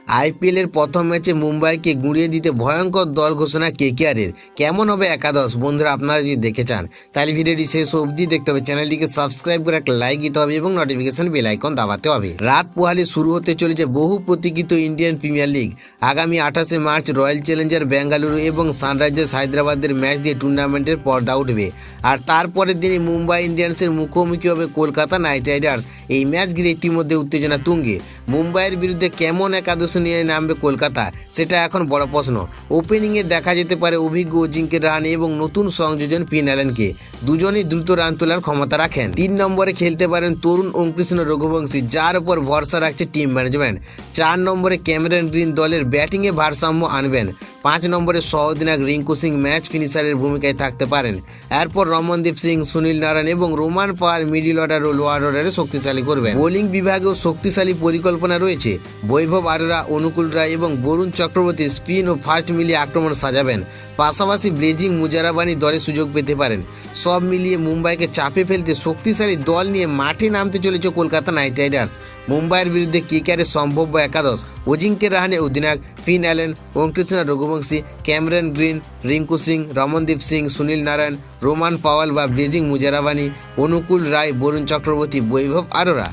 আইপিএলের প্রথম ম্যাচে মুম্বাইকে গুঁড়িয়ে দিতে ভয়ঙ্কর দল ঘোষণা কেকেআরের। কেমন হবে একাদশ? বন্ধুরা, আপনারা যদি দেখে চান তাহলে ভিডিওটি শেষ অবধি দেখতে হবে। চ্যানেলটিকে সাবস্ক্রাইব করে একটা লাইক দিতে হবে এবং নোটিফিকেশন বেল আইকন দাবাতে হবে। রাত পোহালে শুরু হতে চলেছে বহু প্রতীক্ষিত ইন্ডিয়ান প্রিমিয়ার লিগ। আগামী 28শে মার্চ রয়্যাল চ্যালেঞ্জার বেঙ্গালুরু এবং সানরাইজার্স হায়দ্রাবাদের ম্যাচ দিয়ে টুর্নামেন্টের পর্দা উঠবে। আর তারপরের দিনই মুম্বাই ইন্ডিয়ান্সের মুখোমুখি হবে কলকাতা নাইট রাইডার্স। এই ম্যাচ ঘিরে ইতিমধ্যে উত্তেজনা তুঙ্গে। মুম্বাইয়ের বিরুদ্ধে কেমন একাদশ নিয়ে নামবে কলকাতা, সেটা এখন বড় প্রশ্ন। ওপেনিংয়ে দেখা যেতে পারে অভিজ্ঞ অজিঙ্ক্য রাহানে এবং নতুন সংযোজন ফিন অ্যালেনকে। দুজনই দ্রুত রান তোলার ক্ষমতা রাখেন। 3 নম্বরে খেলতে পারেন তরুণ ওমকৃষ্ণ রঘুবংশী, যার উপর ভরসা রাখছে টিম ম্যানেজমেন্ট। 4 নম্বরে ক্যামেরন গ্রিন দলের ব্যাটিংয়ে ভারসাম্য আনবেন। 5 নম্বরে সহ-অধিনায়ক রিঙ্কু সিং ম্যাচ ফিনিশারের ভূমিকায় থাকতে পারেন। এরপর রমনদীপ সিং, সুনীল নারায়ণ এবং রোমান পাওয়ার মিডিল অর্ডার ও লোয়ার অর্ডারে শক্তিশালী করবেন। বোলিং বিভাগেও শক্তিশালী পরিকল্পনা রয়েছে। বৈভব আরোরা, অনুকূল রায় এবং বরুণ চক্রবর্তী স্পিন ও ফাস্ট মিলিয়ে আক্রমণ সাজাবেন। পাশাপাশি ব্লেজিং মুজারাবানি দলে সুযোগ পেতে পারেন। সব মিলিয়ে মুম্বাইকে চাপে ফেলতে শক্তিশালী দল নিয়ে মাঠে নামতে চলেছে কলকাতা নাইট রাইডার্স। মুম্বাইয়ের বিরুদ্ধে কেকেআরের সম্ভাব্য একাদশ: অজিঙ্ক্য রাহানে অধিনায়ক, Finn Allen, Angkrish Raghuvanshi, Cameron Green, Rinku Singh, Ramandeep Singh, Sunil Narine, Rovman Powell বা ব্লেজিং মুজারাবানি, অনুকূল রায়, বরুণ চক্রবর্তী, বৈভব আরোরা।